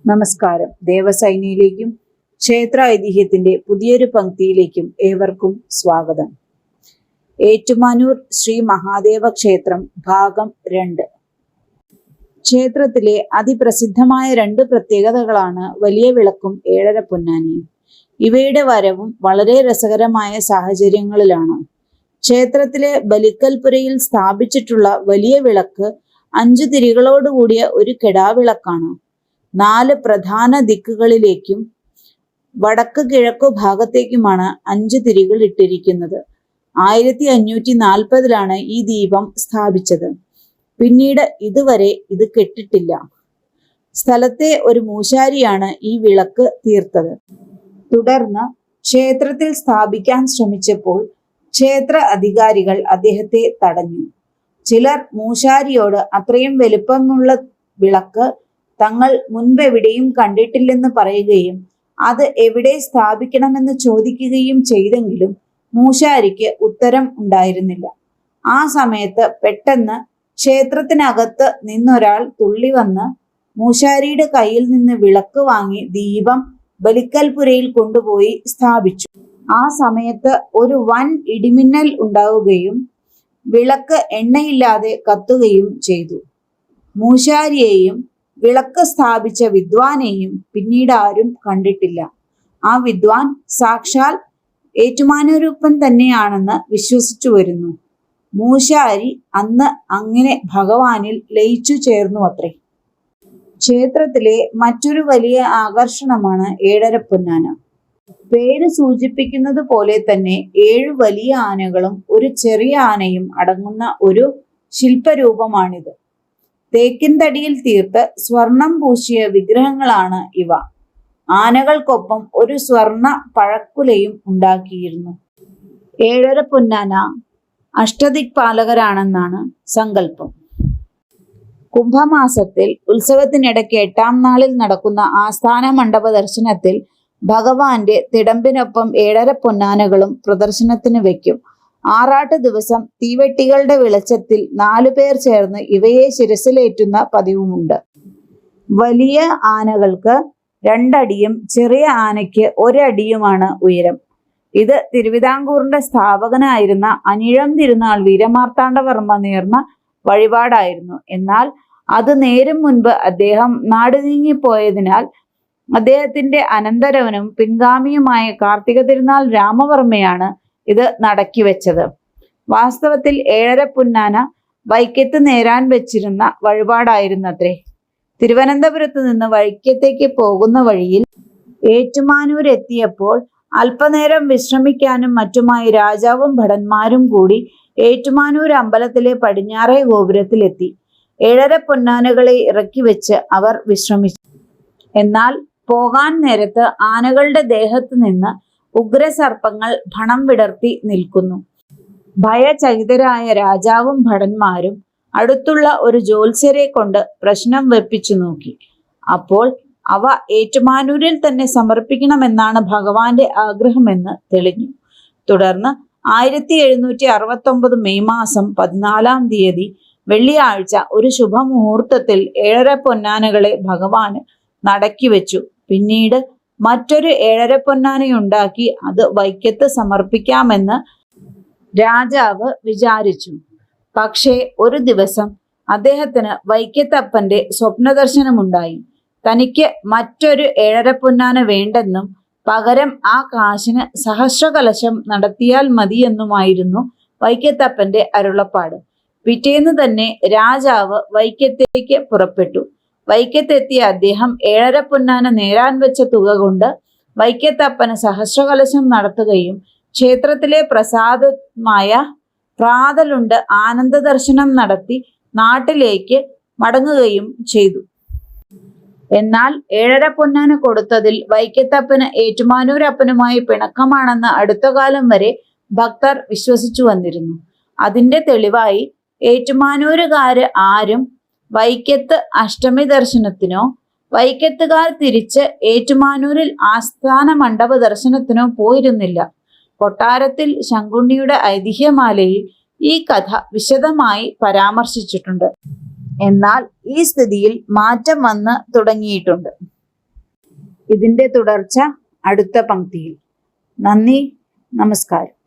നമസ്കാരം. ദേവസൈനിയിലേക്കും ക്ഷേത്ര ഐതിഹ്യത്തിന്റെ പുതിയൊരു പങ്ക്തിയിലേക്കും ഏവർക്കും സ്വാഗതം. ഏറ്റുമാനൂർ ശ്രീ മഹാദേവ ക്ഷേത്രം ഭാഗം 2. ക്ഷേത്രത്തിലെ അതിപ്രസിദ്ധമായ 2 പ്രത്യേകതകളാണ് വലിയ വിളക്കും ഏഴര പൊന്നാനിയും. ഇവയുടെ വരവും വളരെ രസകരമായ സാഹചര്യങ്ങളിലാണ്. ക്ഷേത്രത്തിലെ ബലിക്കൽപുരയിൽ സ്ഥാപിച്ചിട്ടുള്ള വലിയ വിളക്ക് 5 തിരികളോടുകൂടിയ ഒരു കെടാവിളക്കാണ്. 4 പ്രധാന ദിക്കുകളിലേക്കും വടക്ക് കിഴക്കു ഭാഗത്തേക്കുമാണ് 5 തിരികൾ ഇട്ടിരിക്കുന്നത്. 1540 ഈ ദീപം സ്ഥാപിച്ചത്. പിന്നീട് ഇതുവരെ ഇത് കെട്ടിട്ടില്ല. സ്ഥലത്തെ ഒരു മൂശാരിയാണ് ഈ വിളക്ക് തീർത്തത്. തുടർന്ന് ക്ഷേത്രത്തിൽ സ്ഥാപിക്കാൻ ശ്രമിച്ചപ്പോൾ ക്ഷേത്ര അധികാരികൾ അദ്ദേഹത്തെ തടഞ്ഞു. ചിലർ മൂശാരിയോട് അത്രയും വലുപ്പമുള്ള വിളക്ക് തങ്ങൾ മുൻപെവിടെയും കണ്ടിട്ടില്ലെന്ന് പറയുകയും അത് എവിടെ സ്ഥാപിക്കണമെന്ന് ചോദിക്കുകയും ചെയ്തെങ്കിലും മൂശാരിക്ക് ഉത്തരം ഉണ്ടായിരുന്നില്ല. ആ സമയത്ത് പെട്ടെന്ന് ക്ഷേത്രത്തിനകത്ത് നിന്നൊരാൾ തുള്ളി വന്ന് മൂശാരിയുടെ കയ്യിൽ നിന്ന് വിളക്ക് വാങ്ങി ദീപം ബലിക്കൽപുരയിൽ കൊണ്ടുപോയി സ്ഥാപിച്ചു. ആ സമയത്ത് ഒരു വൻ ഇടിമിന്നൽ ഉണ്ടാവുകയും വിളക്ക് എണ്ണയില്ലാതെ കത്തുകയും ചെയ്തു. മൂശാരിയെയും വിളക്ക് സ്ഥാപിച്ച വിദ്വാനെയും പിന്നീട് ആരും കണ്ടിട്ടില്ല. ആ വിദ്വാൻ സാക്ഷാൽ ഏറ്റുമാനൂരപ്പൻ തന്നെയാണെന്ന് വിശ്വസിച്ചു വരുന്നു. മൂശാരി അന്ന് അങ്ങനെ ഭഗവാനിൽ ലയിച്ചു ചേർന്നു അത്രേ. ക്ഷേത്രത്തിലെ മറ്റൊരു വലിയ ആകർഷണമാണ് ഏഴര പൊന്നാന. പേര് സൂചിപ്പിക്കുന്നത് പോലെ തന്നെ 7 വലിയ ആനകളും ഒരു ചെറിയ ആനയും അടങ്ങുന്ന ഒരു ശില്പരൂപമാണിത്. തേക്കിൻ തടിയിൽ തീർത്ത് സ്വർണം പൂശിയ വിഗ്രഹങ്ങളാണ് ഇവ. ആനകൾക്കൊപ്പം ഒരു സ്വർണ പഴക്കുലയും ഉണ്ടാക്കിയിരുന്നു. ഏഴര പൊന്നാന അഷ്ടദിക്പാലകരാണെന്നാണ് സങ്കല്പം. കുംഭമാസത്തിൽ ഉത്സവത്തിനിടയ്ക്ക് 8-ാം നാളിൽ നടക്കുന്ന ആസ്ഥാന മണ്ഡപ ദർശനത്തിൽ ഭഗവാന്റെ തിടമ്പിനൊപ്പം ഏഴര പൊന്നാനകളും പ്രദർശനത്തിന് വയ്ക്കും. ആറാട്ട് ദിവസം തീവെട്ടികളുടെ വെളിച്ചത്തിൽ 4 പേർ ചേർന്ന് ഇവയെ ശിരസിലേറ്റുന്ന പതിവുമുണ്ട്. വലിയ ആനകൾക്ക് 2 അടിയും ചെറിയ ആനയ്ക്ക് 1 അടിയുമാണ് ഉയരം. ഇത് തിരുവിതാംകൂറിന്റെ സ്ഥാപകനായിരുന്ന അനിഴം തിരുനാൾ വീരമാർത്താണ്ഡവർമ്മ നേർന്ന വഴിപാടായിരുന്നു. എന്നാൽ അത് നേരും മുൻപ് അദ്ദേഹം നാടുനീങ്ങിപ്പോയതിനാൽ അദ്ദേഹത്തിന്റെ അനന്തരവനും പിൻഗാമിയുമായ കാർത്തിക തിരുനാൾ രാമവർമ്മയാണ് ഇത് നടക്കി വെച്ചത്. വാസ്തവത്തിൽ ഏഴര പൊന്നാന വൈക്കത്ത് നേരാൻ വെച്ചിരുന്ന വഴിപാടായിരുന്നത്രേ. തിരുവനന്തപുരത്ത് നിന്ന് വൈക്കത്തേക്ക് പോകുന്ന വഴിയിൽ ഏറ്റുമാനൂർ എത്തിയപ്പോൾ അല്പനേരം വിശ്രമിക്കാനും മറ്റുമായി രാജാവും ഭടന്മാരും കൂടി ഏറ്റുമാനൂർ അമ്പലത്തിലെ പടിഞ്ഞാറേ ഗോപുരത്തിലെത്തി. ഏഴര പൊന്നാനകളെ ഇറക്കി വെച്ച് അവർ വിശ്രമിച്ചു. എന്നാൽ പോകാൻ നേരത്ത് ആനകളുടെ ദേഹത്ത് നിന്ന് ഉഗ്രസർപ്പങ്ങൾ ഭണം വിടർത്തി നിൽക്കുന്നു. ഭയചകിതരായ രാജാവും ഭടന്മാരും അടുത്തുള്ള ഒരു ജ്യോത്സ്യരെ കൊണ്ട് പ്രശ്നം വെപ്പിച്ചു നോക്കി. അപ്പോൾ അവ ഏറ്റുമാനൂരിൽ തന്നെ സമർപ്പിക്കണമെന്നാണ് ഭഗവാന്റെ ആഗ്രഹമെന്ന് തെളിഞ്ഞു. തുടർന്ന് 1769 മെയ് മാസം 14-ാം തീയതി വെള്ളിയാഴ്ച ഒരു ശുഭമുഹൂർത്തത്തിൽ ഏഴര പൊന്നാനകളെ ഭഗവാന് നടക്കി വെച്ചു. പിന്നീട് മറ്റൊരു ഏഴര പൊന്നാനയുണ്ടാക്കി അത് വൈക്കത്ത് സമർപ്പിക്കാമെന്ന് രാജാവ് വിചാരിച്ചു. പക്ഷേ ഒരു ദിവസം അദ്ദേഹത്തിന് വൈക്കത്തപ്പന്റെ സ്വപ്നദർശനമുണ്ടായി. തനിക്ക് മറ്റൊരു ഏഴര പൊന്നാന വേണ്ടെന്നും പകരം ആ കാശിന് സഹസ്രകലശം നടത്തിയാൽ മതിയെന്നുമായിരുന്നു വൈക്കത്തപ്പന്റെ അരുളപ്പാട്. പിറ്റേന്ന് തന്നെ രാജാവ് വൈക്കത്തേക്ക് പുറപ്പെട്ടു. വൈക്കത്തെത്തിയ അദ്ദേഹം ഏഴര പൊന്നാന നേരാൻ വെച്ച തുക കൊണ്ട് വൈക്കത്തപ്പന് സഹസ്രകലശം നടത്തുകയും ക്ഷേത്രത്തിലെ പ്രസാദമായ പ്രാതലുണ്ട് ആനന്ദ ദർശനം നടത്തി നാട്ടിലേക്ക് മടങ്ങുകയും ചെയ്തു. എന്നാൽ ഏഴര പൊന്നാന കൊടുത്തതിൽ വൈക്കത്തപ്പന് ഏറ്റുമാനൂരപ്പനുമായി പിണക്കമാണെന്ന് അടുത്ത കാലം വരെ ഭക്തർ വിശ്വസിച്ചു വന്നിരുന്നു. അതിന്റെ തെളിവായി ഏറ്റുമാനൂരുകാര് ആരും വൈക്കത്ത് അഷ്ടമി ദർശനത്തിനോ വൈക്കത്തുകാർ തിരിച്ച് ഏറ്റുമാനൂരിൽ ആസ്ഥാന മണ്ഡപ ദർശനത്തിനോ പോയിരുന്നില്ല. കൊട്ടാരത്തിൽ ശങ്കുണ്ണിയുടെ ഐതിഹ്യമാലയിൽ ഈ കഥ വിശദമായി പരാമർശിച്ചിട്ടുണ്ട്. എന്നാൽ ഈ സ്ഥിതിയിൽ മാറ്റം വന്ന് തുടങ്ങിയിട്ടുണ്ട്. ഇതിന്റെ തുടർച്ച അടുത്ത പംക്തിയിൽ. നന്ദി, നമസ്കാരം.